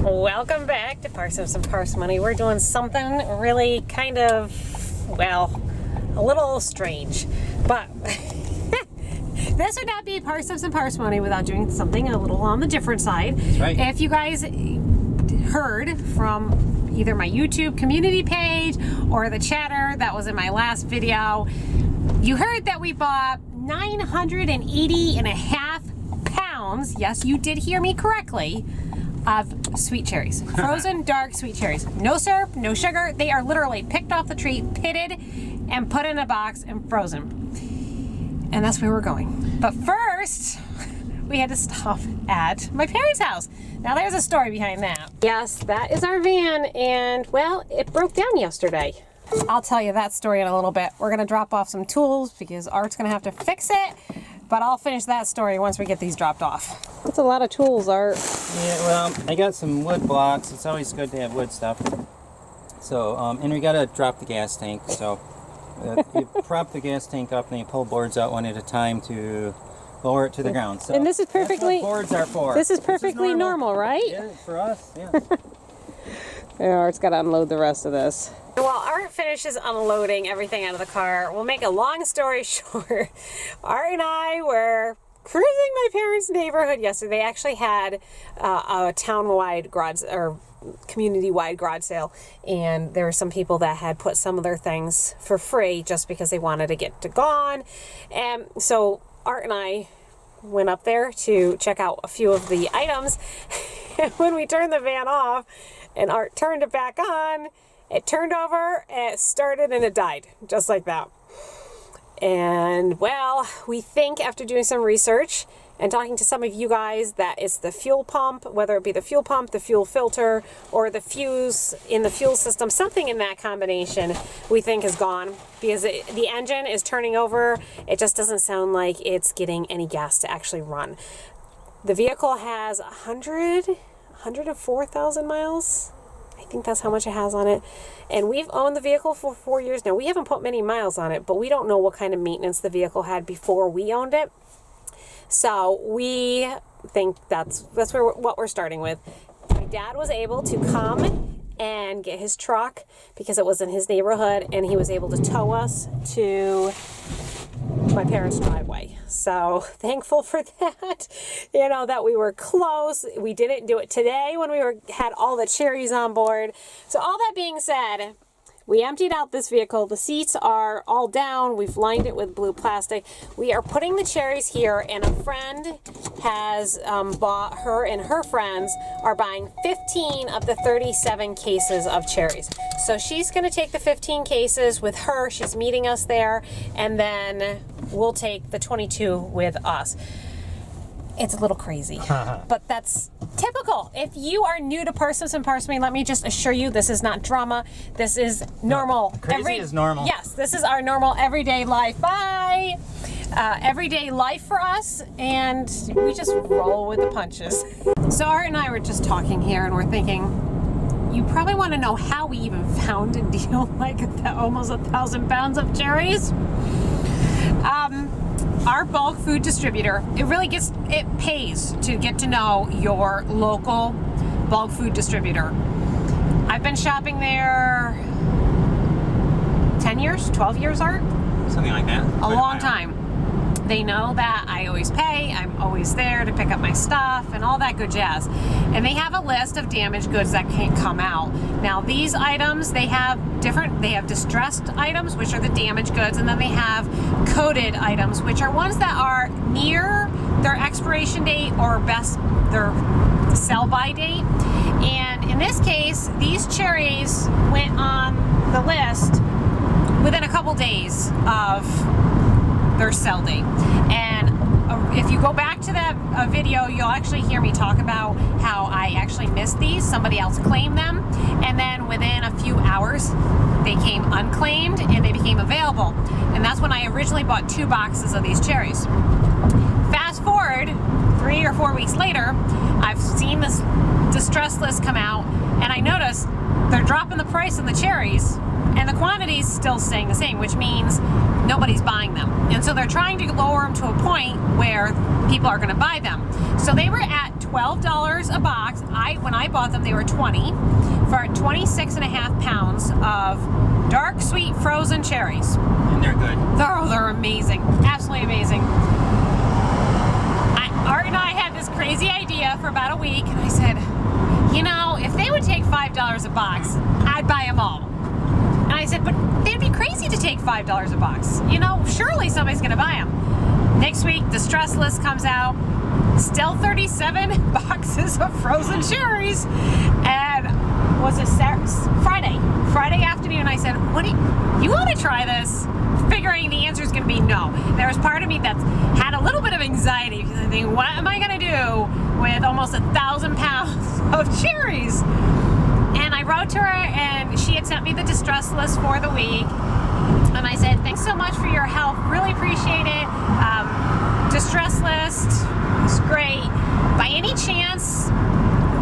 Welcome back to Parsnips and Parsimony. We're doing something really kind of, well, a little strange, but this would not be Parsnips and Parsimony without doing something a little on the different side. That's right. If you guys heard from either my YouTube community page or the chatter that was in my last video, you heard that we bought 980.5 pounds, yes, you did hear me correctly, of sweet cherries. Frozen dark sweet cherries. No syrup, no sugar. They are literally picked off the tree, pitted, and put in a box and frozen. And that's where we're going. But first, we had to stop at my parents' house. Now there's a story behind that. Yes, that is our van, and well, it broke down yesterday. I'll tell you that story in a little bit. We're gonna drop off some tools because Art's gonna have to fix it, but I'll finish that story once we get these dropped off. That's a lot of tools, Art. Yeah, well, I got some wood blocks. It's always good to have wood stuff. So, and we gotta drop the gas tank. So, you prop the gas tank up and you pull boards out one at a time to lower it to the ground. So and this is perfectly, that's what boards are for. This is perfectly normal, right? Yeah, for us, yeah. Yeah, Art's gotta unload the rest of this. While Art finishes unloading everything out of the car, we'll make a long story short. Art and I were cruising my parents' neighborhood yesterday. They actually had a town-wide garage or community-wide garage sale, and there were some people that had put some of their things for free just because they wanted to get to gone. And so Art and I went up there to check out a few of the items. And when we turned the van off and Art turned it back on, it turned over, it started, and it died, just like that. And, well, we think after doing some research and talking to some of you guys that it's the fuel pump, whether it be the fuel pump, the fuel filter, or the fuse in the fuel system, something in that combination we think is gone because the engine is turning over. It just doesn't sound like it's getting any gas to actually run. The vehicle has 104,000 miles. I think that's how much it has on it. And we've owned the vehicle for 4 years now. We haven't put many miles on it, but we don't know what kind of maintenance the vehicle had before we owned it. So we think that's what we're starting with. My dad was able to come and get his truck because it was in his neighborhood, and he was able to tow us to my parents' driveway. So thankful for that, you know, that we were close. We didn't do it today when we had all the cherries on board. So all that being said, we emptied out this vehicle. The seats are all down. We've lined it with blue plastic. We are putting the cherries here, and a friend has bought, her and her friends are buying 15 of the 37 cases of cherries. So she's gonna take the 15 cases with her. She's meeting us there, and then we'll take the 22 with us. It's a little crazy, but that's typical. If you are new to Parsnips and Parsimony, let me just assure you, this is not drama. This is normal. No, crazy is normal. Yes, this is our normal everyday life. Bye! Everyday life for us, and we just roll with the punches. So Art and I were just talking here, and we're thinking, you probably want to know how we even found a deal like almost 1,000 pounds of cherries. Our bulk food distributor, it pays to get to know your local bulk food distributor. I've been shopping there 10 years, 12 years, Art? Something like that. A long time. They know that I always pay, I'm always there to pick up my stuff and all that good jazz. And they have a list of damaged goods that can't come out. Now these items, they have distressed items, which are the damaged goods, and then they have coated items, which are ones that are near their expiration date or their sell-by date. And in this case, these cherries went on the list within a couple days of their sell date. And if you go back to that video, you'll actually hear me talk about how I actually missed these. Somebody else claimed them, and then within a few hours they came unclaimed and they became available. And that's when I originally bought 2 boxes of these cherries. Fast forward 3 or 4 weeks later, I've seen this distress list come out, and I noticed they're dropping the price on the cherries, and the quantity's still staying the same, which means nobody's buying them. And so they're trying to lower them to a point where people are going to buy them. So they were at $12 a box. When I bought them, they were 20 for 26.5 pounds of dark sweet frozen cherries. And they're good. They're amazing. Absolutely amazing. Art and I had this crazy idea for about a week, and I said, you know, if they would take $5 a box, I'd buy them all. And I said, but they'd be crazy to take $5 a box. You know, surely somebody's going to buy them. Next week, the stress list comes out. Still 37 boxes of frozen cherries. And was it Friday afternoon, I said, you want to try this? Figuring the answer is going to be no. There was part of me that had a little bit of anxiety because I think, what am I going to do with almost 1,000 pounds of cherries? And I wrote to her, and she had sent me the distress list for the week. And I said, thanks so much for your help. Really appreciate it. Distress list is great. By any chance,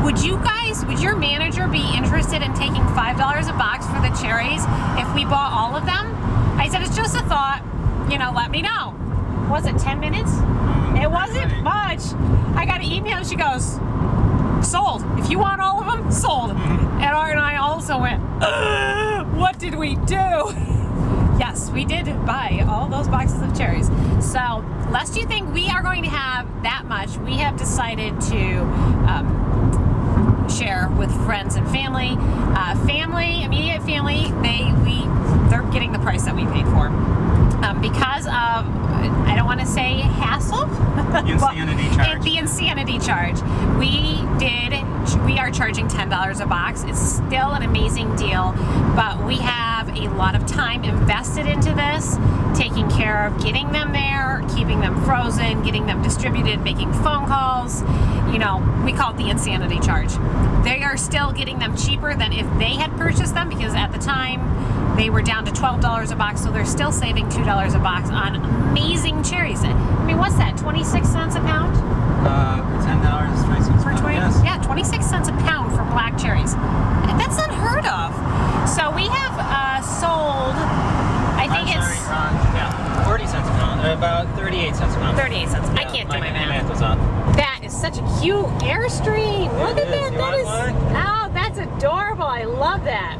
would your manager be interested in taking $5 a box for the cherries if we bought all of them? I said, it's just a thought, you know, let me know. Was it 10 minutes? It wasn't much. I got an email and she goes, sold. If you want all of them, sold. And Art and I also went, what did we do? Yes, we did buy all those boxes of cherries. So, lest you think we are going to have that much, we have decided to share with friends and family. Immediate family, they're getting the price that we paid for. Because of, I don't want to say hassle, Insanity charge. The insanity charge. We are charging $10 a box. It's still an amazing deal, but we have a lot of time invested into this, taking care of getting them there, keeping them frozen, getting them distributed, making phone calls. You know, we call it the insanity charge. They are still getting them cheaper than if they had purchased them, because at the time they were down to $12 a box, so they're still saving $2 a box on amazing cherries. I mean, what's that, 26 cents a pound? $10, 26 For 20, yes. Yeah, 26 cents a pound for black cherries. That's unheard of. So we have sold, I think it's 40 cents a pound. About 38 cents a pound. 38 cents. I Yeah, can't do my math math. was off. That is such a cute Airstream. Look at that. You That want is, one? oh, that's adorable. I love that.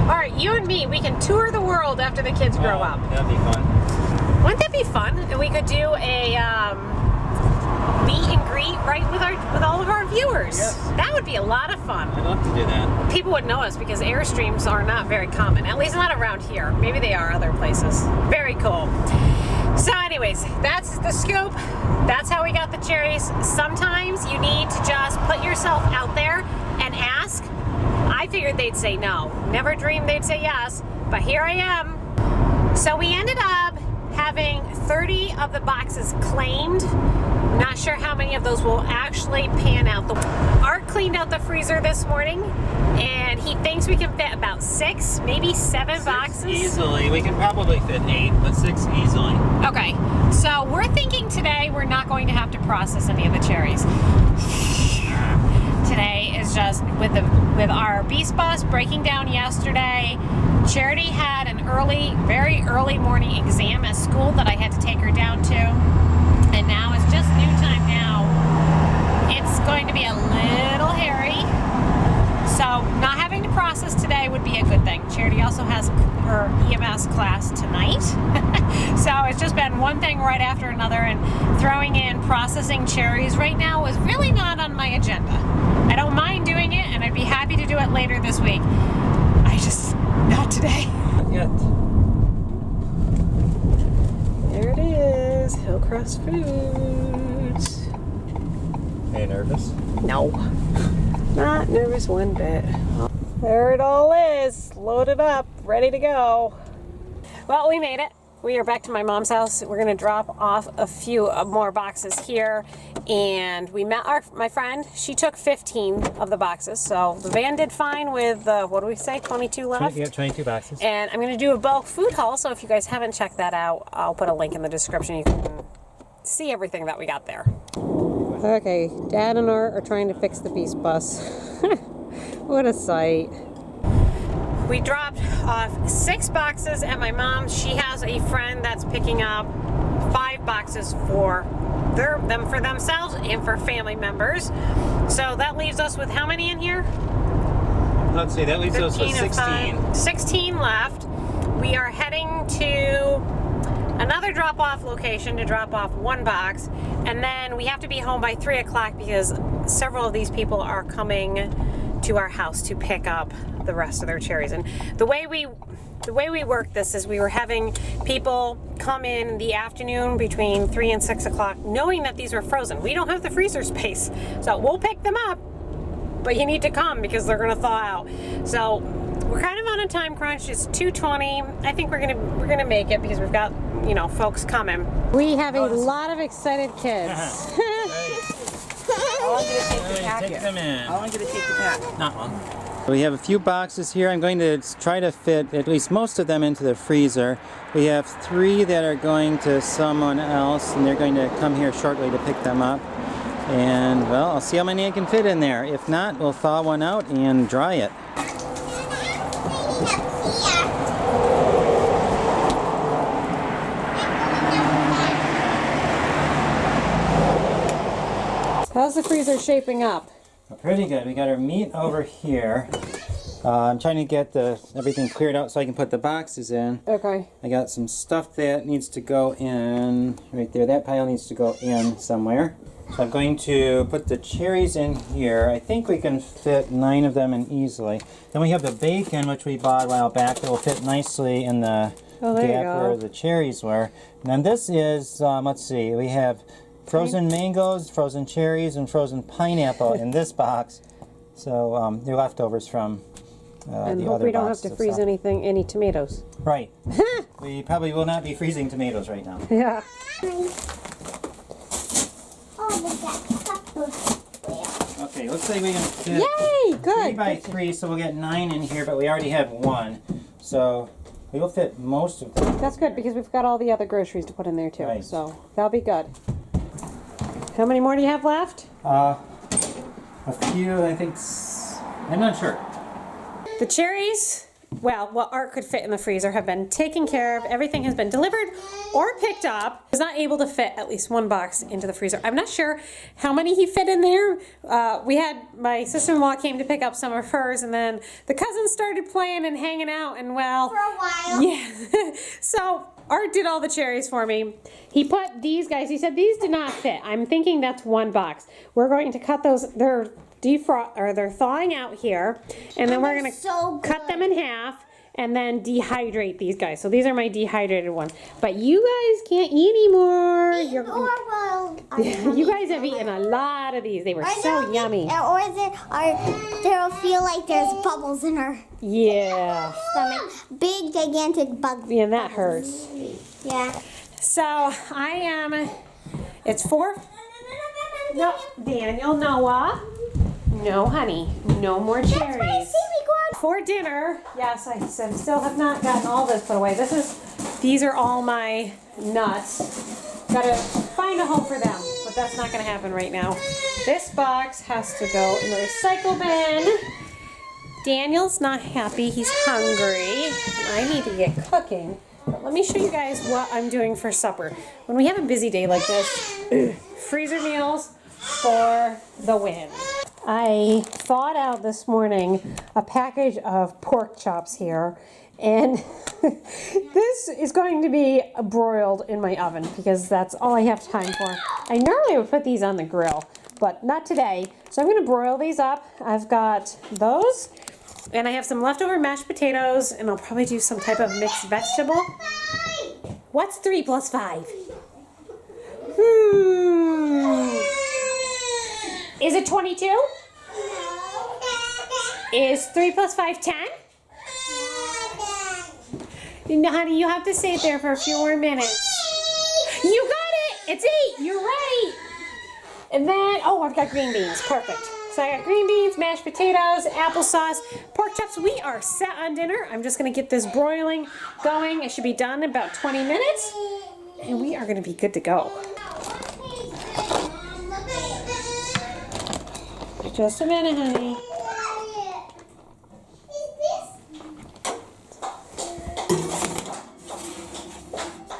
All right, you and me, we can tour the world after the kids grow up. That'd be fun. Wouldn't that be fun? And we could do a meet and greet right with all of our viewers. Yes. That would be a lot of fun. I'd love to do that. People would know us because Airstreams are not very common, at least not around here. Maybe they are other places. Very cool. So anyways, that's the scoop. That's how we got the cherries. Sometimes you need to just put yourself out there and ask. I figured they'd say no. Never dreamed they'd say yes, but here I am. So we ended up having 30 of the boxes claimed. Not sure how many of those will actually pan out. Art cleaned out the freezer this morning, and he thinks we can fit about 6, maybe 7 boxes. Easily. We can probably fit 8, but 6 easily. Okay, so we're thinking today we're not going to have to process any of the cherries. Today is just with our Beast Bus breaking down yesterday. Charity had an very early morning exam at school that I had to take her down to. And now it's just noon time now. It's going to be a little hairy. So not having to process today would be a good thing. Charity also has her EMS class tonight. So it's just been one thing right after another, and throwing in processing cherries right now is really not on my agenda. I don't mind doing it, and I'd be happy to do it later this week. Not today. Not yet. There it is, Hillcrest Foods. Are you nervous? No, not nervous one bit. There it all is, loaded up, ready to go. Well, we made it. We are back to my mom's house. We're gonna drop off a few more boxes here, and we met my friend. She took 15 of the boxes, so the van did fine with what do we say, 22 left? Yeah, 22 boxes. And I'm gonna do a bulk food haul, so if you guys haven't checked that out, I'll put a link in the description. You can see everything that we got there. Okay, Dad and Art are trying to fix the Beast Bus. What a sight. We dropped off 6 boxes at my mom's. She has a friend that's picking up 5 boxes for them for themselves and for family members. So that leaves us with how many in here? Let's see, that leaves us with 16. 16 left. We are heading to another drop-off location to drop off one box, and then we have to be home by 3 o'clock because several of these people are coming to our house to pick up the rest of their cherries. And the way we work this is we were having people come in the afternoon between 3 and 6 o'clock knowing that these were frozen. We don't have the freezer space, so we'll pick them up, but you need to come because they're gonna thaw out. So we're kind of on a time crunch. It's 2:20. I think we're gonna make it because we've got, you know, folks coming. We have a lot of excited kids. How long did it take to pack Take it? them in. How long did it take to pack? Not long. We have a few boxes here. I'm going to try to fit at least most of them into the freezer. We have 3 that are going to someone else, and they're going to come here shortly to pick them up. And, well, I'll see how many I can fit in there. If not, we'll thaw one out and dry it. How's the freezer shaping up? Pretty good. We got our meat over here. I'm trying to get everything cleared out so I can put the boxes in. Okay. I got some stuff that needs to go in right there. That pile needs to go in somewhere. So I'm going to put the cherries in here. I think we can fit 9 of them in easily. Then we have the bacon, which we bought a while back, that will fit nicely in the gap where the cherries were. And then this is, let's see, we have frozen mangoes, frozen cherries, and frozen pineapple in this box. So they're leftovers from And the hope other we don't have boxes, to freeze so. any tomatoes. Right. We probably will not be freezing tomatoes right now. Yeah. Okay, looks like we can fit Yay! 3 Good. by 3, so we'll get 9 in here, but we already have 1. So we will fit most of them. That's good because we've got all the other groceries to put in there too. Right. So that'll be good. How many more do you have left? A few, I think, I'm not sure. The cherries, well, what Art could fit in the freezer have been taken care of. Everything has been delivered or picked up. He's not able to fit at least 1 box into the freezer. I'm not sure how many he fit in there. We had, my sister-in-law came to pick up some of hers, and then the cousins started playing and hanging out, and well. For a while. Yeah. So Art did all the cherries for me. He put these guys, he said these did not fit. I'm thinking that's 1 box. We're going to cut those, they're thawing out here, and then we're gonna cut them in half and then dehydrate these guys. So these are my dehydrated ones. But you guys can't eat anymore. You guys have eaten a lot of these. They were so yummy. Or they'll feel like there's bubbles in our Yeah. stomach. Big, gigantic bugs. Yeah, that hurts. Yeah. So it's 4. No, Daniel, Noah. No, honey. No more cherries. For dinner, yes, I still have not gotten all this put away. These are all my nuts. Gotta find a home for them, but that's not gonna happen right now. This box has to go in the recycle bin. Daniel's not happy, he's hungry. I need to get cooking. But let me show you guys what I'm doing for supper. When we have a busy day like this, freezer meals for the win. I thawed out this morning a package of pork chops here, and this is going to be broiled in my oven because that's all I have time for. I normally would put these on the grill, but not today. So I'm going to broil these up. I've got those, and I have some leftover mashed potatoes, and I'll probably do some type of mixed vegetable. What's 3 plus 5? Is it 22? Is 3 plus 5 10? No, honey, you have to stay there for a few more minutes. You got it! It's 8! You're right! And then, oh, I've got green beans. Perfect. So I got green beans, mashed potatoes, applesauce, pork chops. We are set on dinner. I'm just going to get this broiling going. It should be done in about 20 minutes. And we are going to be good to go. Just a minute, honey.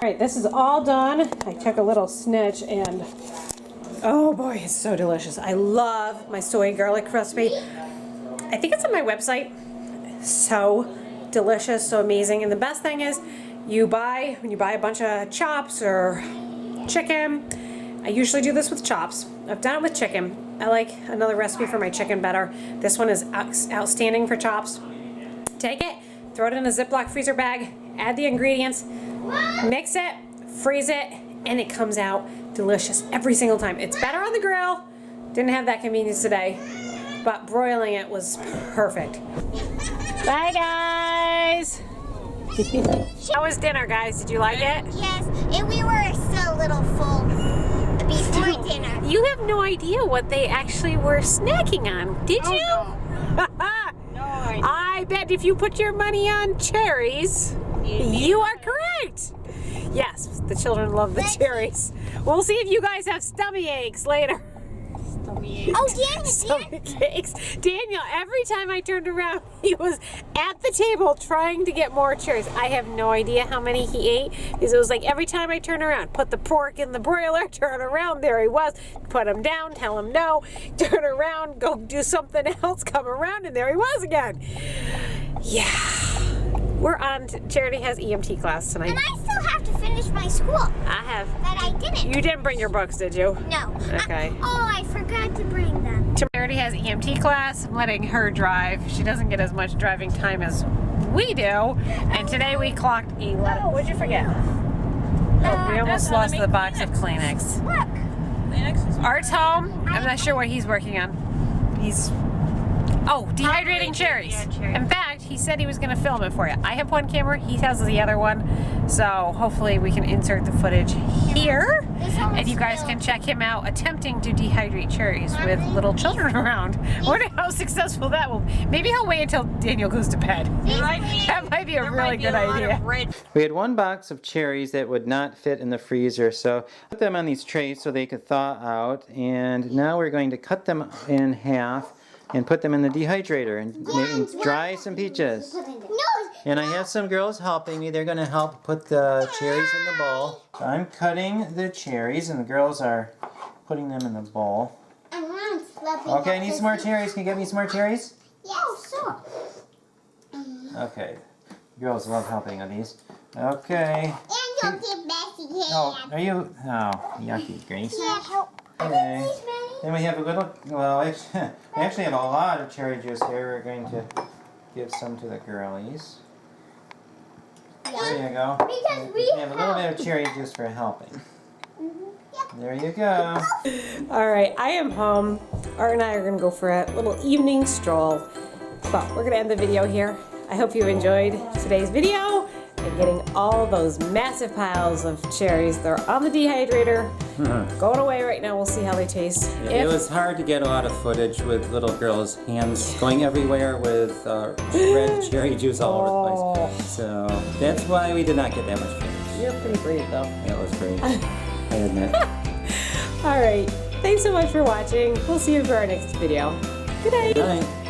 Alright, this is all done. I took a little snitch and oh boy, it's so delicious. I love my soy garlic recipe. I think it's on my website. So delicious, so amazing. And the best thing is when you buy a bunch of chops or chicken, I usually do this with chops. I've done it with chicken. I like another recipe for my chicken better. This one is outstanding for chops. Take it, throw it in a Ziploc freezer bag, add the ingredients, mix it, freeze it, and it comes out delicious every single time. It's better on the grill. Didn't have that convenience today, but broiling it was perfect. Bye guys. How was dinner, guys? Did you like it? Yes, and we were still a little full before dinner. You have no idea what they actually were snacking on, did you? No, I bet if you put your money on cherries, you are correct. Yes, the children love the cherries. We'll see if you guys have stomach aches later. Oh, Daniel, Stomach aches. Daniel, every time I turned around, he was at the table trying to get more cherries. I have no idea how many he ate, because it was like every time I turn around, put the pork in the broiler, turn around, there he was, put him down, tell him no, turn around, go do something else, come around, and there he was again. Yeah. We're on, Charity has EMT class tonight. and I still have to finish my school. I have. But I didn't. You didn't bring your books, did you? No. Okay. I forgot to bring them. Charity has EMT class. I'm letting her drive. She doesn't get as much driving time as we do. And today we clocked 11. What'd you forget? We almost lost the box of Kleenex. Look. Art's home. I'm not sure what he's working on. He's dehydrating cherries. Yeah, cherries. In fact, he said he was going to film it for you. I have one camera. He has the other one. So hopefully we can insert the footage here. And you guys can check him out attempting to dehydrate cherries with little children around. I wonder how successful that will be. Maybe he'll wait until Daniel goes to bed. That might be a really good idea. We had one box of cherries that would not fit in the freezer, so put them on these trays so they could thaw out. And now we're going to cut them in half and put them in the dehydrator and dry some peaches. No. And I have some girls helping me. They're going to help put the cherries in the bowl. So I'm cutting the cherries and the girls are putting them in the bowl. Okay, I need some more cherries. Can you get me some more cherries? Yes, sure. Okay. Girls love helping on these. Okay. And you'll get messy hands. Oh, are you? Oh, yucky, Grace. Can't help. Okay. Then we have a little, well, we actually have a lot of cherry juice here. We're going to give some to the girlies. There you go. Because we have a little bit of cherry juice for helping. There you go. All right, I am home. Art and I are going to go for a little evening stroll. But we're going to end the video here. I hope you enjoyed today's video and getting all those massive piles of cherries. They're on the dehydrator. Going away right now. We'll see how they taste. It was hard to get a lot of footage with little girls' hands going everywhere with red cherry juice all over the place. So that's why we did not get that much footage. You're pretty brave though. It was great, I admit. All right. Thanks so much for watching. We'll see you for our next video. Good night. Good night.